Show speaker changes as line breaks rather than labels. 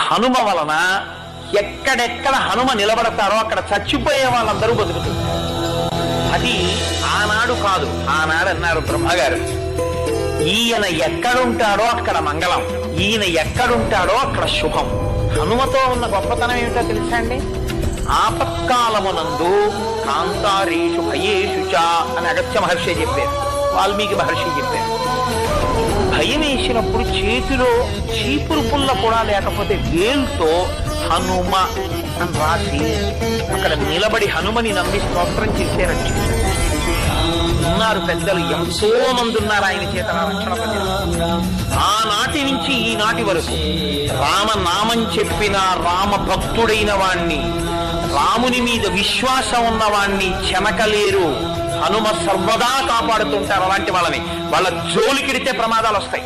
హనుమ వలన ఎక్కడెక్కడ హనుమ నిలబడతారో అక్కడ చచ్చిపోయే వాళ్ళందరూ బతుకుతారు. అది ఆనాడు కాదు, ఆనాడు అన్నారు బ్రహ్మగారు, ఈయన ఎక్కడుంటాడో అక్కడ మంగళం, ఈయన ఎక్కడుంటాడో అక్కడ శుభం. హనుమతో ఉన్న గొప్పతనం ఏమిటో తెలుసా అండి? ఆపత్కాలమునందు కాంతారీషు భయేషు చ అని అగస్త్య మహర్షి చెప్పారు, వాల్మీకి మహర్షి చెప్పారు. భయం వేసినప్పుడు చేతిలో చీపురు పుల్ల కూడా లేకపోతే వేలుతో హనుమ అని రాసి అక్కడ నిలబడి హనుమని నమ్మి స్తోత్రం చేసేరని ఉన్నారు పెద్దలు, ఎంతో మంది ఉన్నారు ఆయన చేత రక్షణ పొందిన. ఆనాటి నుంచి ఈనాటి వరకు రామనామం చెప్పిన రామ భక్తుడైన వాణ్ణి, రాముని మీద విశ్వాసం ఉన్న వాణ్ణి చెనకలేరు. హనుమ సర్వదా కాపాడుతుంటారు అలాంటి వాళ్ళని. వాళ్ళ జోలికిడితే ప్రమాదాలు వస్తాయి.